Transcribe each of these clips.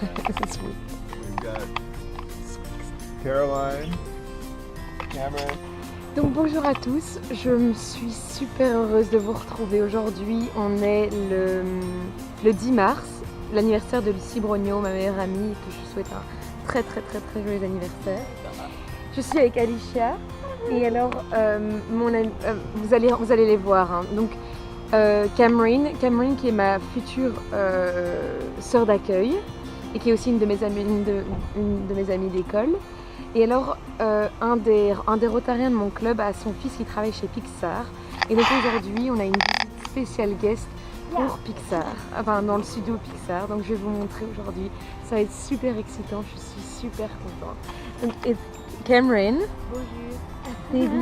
C'est sweet. We've got Caroline, Cameron. Donc bonjour à tous, je me suis super heureuse de vous retrouver aujourd'hui. On est le 10 mars, l'anniversaire de Lucie Brognaud, ma meilleure amie, que je souhaite un très joyeux anniversaire. Je suis avec Alicia et alors vous allez les voir. Hein. Donc Cameron qui est ma future sœur d'accueil et qui est aussi une de mes amies d'école. Et alors, un des Rotariens de mon club a son fils qui travaille chez Pixar. Et donc aujourd'hui, on a une visite spéciale guest pour Pixar, enfin dans le studio Pixar. Donc je vais vous montrer aujourd'hui. Ça va être super excitant, je suis super contente. Donc, et Cameron. Bonjour.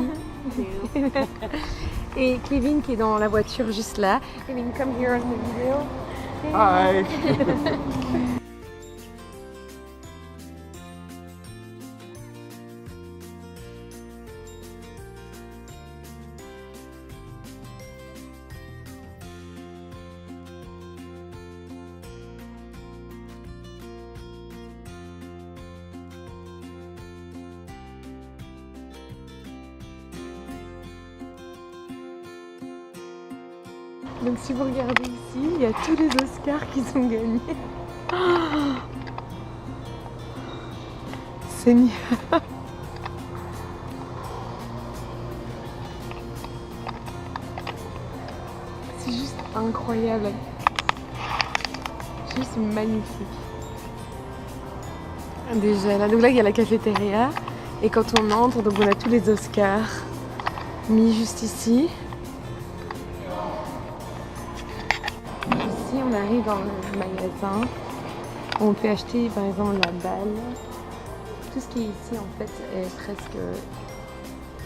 Et Kevin qui est dans la voiture juste là. Kevin, come here on the video. Hi. Donc si vous regardez ici, il y a tous les Oscars qui sont gagnés. Oh Seigneur. C'est juste incroyable. Juste magnifique. Déjà là, donc là il y a la cafétéria. Et quand on entre, donc on a tous les Oscars mis juste ici. Ici, on arrive dans le magasin où on peut acheter par exemple la balle. Tout ce qui est ici en fait est presque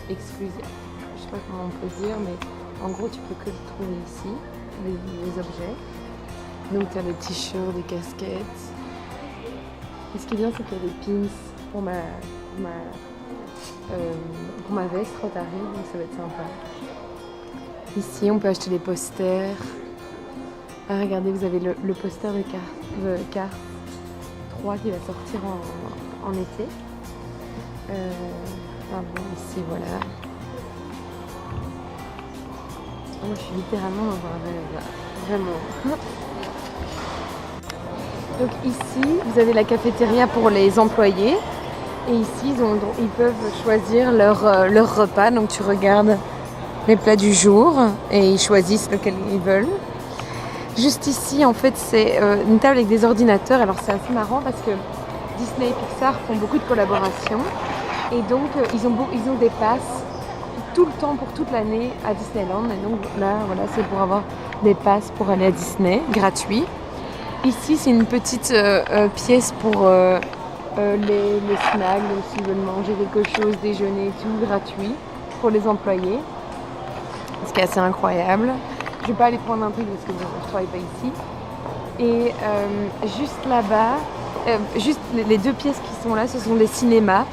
exclusif. Je sais pas comment on peut dire, mais en gros tu peux que le trouver ici, les objets. Donc tu as des t-shirts, des casquettes. Et ce qui est bien, c'est qu'il y a des pins pour ma veste Rotary, donc ça va être sympa. Ici, on peut acheter des posters. Ah, regardez, vous avez le poster de Cars 3 qui va sortir en été. Bon, ici, voilà. Moi, je suis littéralement dans un rêve, vraiment. Donc ici, vous avez la cafétéria pour les employés. Et ici, ils peuvent choisir leur repas. Donc tu regardes les plats du jour et ils choisissent lequel ils veulent. Juste ici, en fait, c'est une table avec des ordinateurs. Alors, c'est assez marrant parce que Disney et Pixar font beaucoup de collaborations. Et donc, ils ont des passes tout le temps pour toute l'année à Disneyland. Et donc, là, voilà, c'est pour avoir des passes pour aller à Disney, gratuit. Ici, c'est une petite pièce pour les snacks. Donc, s'ils veulent manger quelque chose, déjeuner et tout, gratuit pour les employés. Ce qui est assez incroyable. Je vais pas aller prendre un truc parce que je travaille pas ici. Et juste là-bas, juste les deux pièces qui sont là, ce sont des cinémas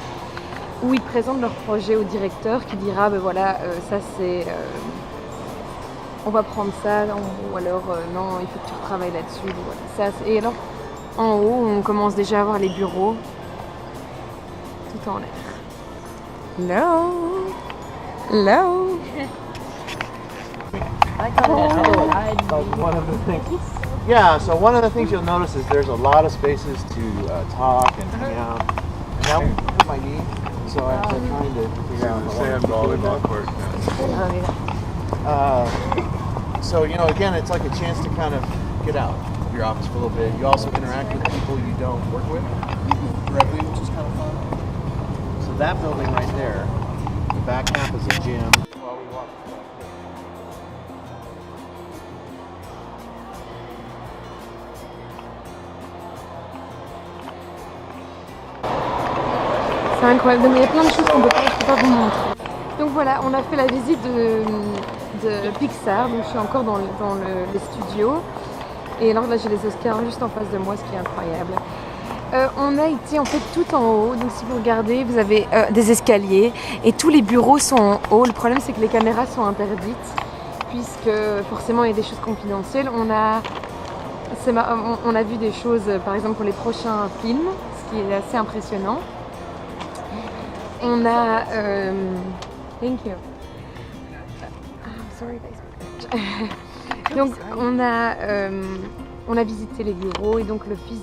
où ils présentent leur projet au directeur qui dira ben voilà, ça c'est. On va prendre ça, ou alors non, il faut que tu retravailles là-dessus. Voilà. Ça, et alors, en haut, on commence déjà à voir les bureaux tout en l'air. Hello! Hello! One of the things. Yeah, so one of the things you'll notice is there's a lot of spaces to talk and hang out. And that would hurt my knee, so I'm trying to figure out how Sand volleyball court. So, you know, again, it's like a chance to kind of get out of your office for a little bit. You also interact with people you don't work with directly, which is kind of fun. So that building right there, the back half is a gym. C'est incroyable, donc il y a plein de choses qu'on ne peut pas vous montrer. Donc voilà, on a fait la visite de Pixar, donc je suis encore dans le studio. Et alors là j'ai les Oscars juste en face de moi, ce qui est incroyable. On a été en fait tout en haut, donc si vous regardez, vous avez des escaliers et tous les bureaux sont en haut. Le problème c'est que les caméras sont interdites, puisque forcément il y a des choses confidentielles. on a vu des choses, par exemple pour les prochains films, ce qui est assez impressionnant. On a... thank you. I'm sorry, donc on a visité les bureaux et donc le fils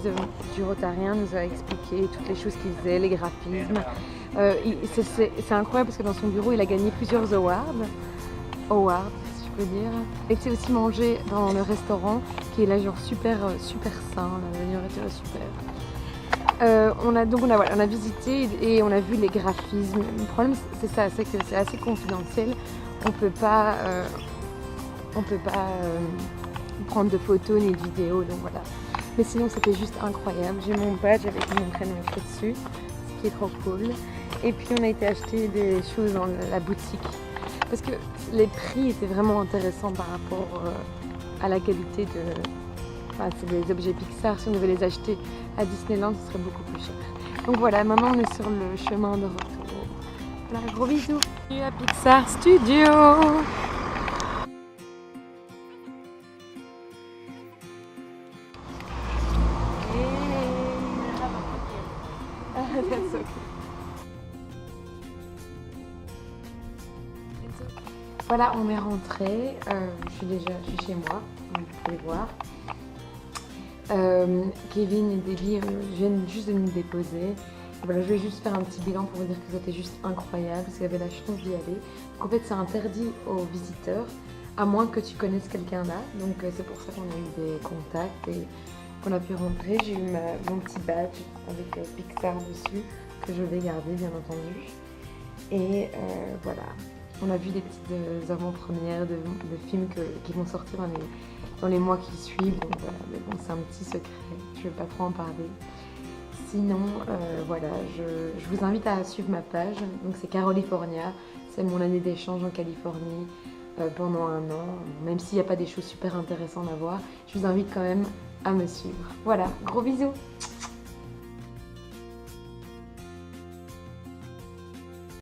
du Rotarien nous a expliqué toutes les choses qu'il faisait, les graphismes. C'est incroyable parce que dans son bureau il a gagné plusieurs awards, si je peux dire. Et il s'est aussi mangé dans le restaurant qui est là genre super sain, la nourriture est super. On a visité et on a vu les graphismes. Le problème c'est ça, c'est que c'est assez confidentiel. On peut pas prendre de photos ni de vidéos, donc voilà. Mais sinon c'était juste incroyable. J'ai mon badge avec mon prénom écrit dessus, ce qui est trop cool. Et puis on a été acheter des choses dans la boutique parce que les prix étaient vraiment intéressants par rapport à la qualité de... Enfin, c'est des objets Pixar, si on devait les acheter à Disneyland, ce serait beaucoup plus cher. Donc voilà, maintenant on est sur le chemin de retour. Voilà, gros bisous. Bienvenue à Pixar Studio. That's okay. Voilà, on est rentré. Je suis chez moi, comme vous pouvez voir. Kevin et Debbie viennent juste de nous déposer. Voilà, je vais juste faire un petit bilan pour vous dire que c'était juste incroyable, parce qu'il y avait la chance d'y aller. Donc en fait, c'est interdit aux visiteurs, à moins que tu connaisses quelqu'un là. Donc c'est pour ça qu'on a eu des contacts et qu'on a pu rentrer. J'ai eu mon petit badge avec Pixar dessus, que je vais garder bien entendu. Et voilà, on a vu des petites avant-premières de films qui vont sortir dans les mois qui suivent. Donc voilà, mais bon, c'est un petit secret, je ne vais pas trop en parler. Sinon, voilà, je vous invite à suivre ma page. Donc c'est Carolifornia, c'est mon année d'échange en Californie pendant 1 an. Même s'il n'y a pas des choses super intéressantes à voir, je vous invite quand même à me suivre. Voilà, gros bisous!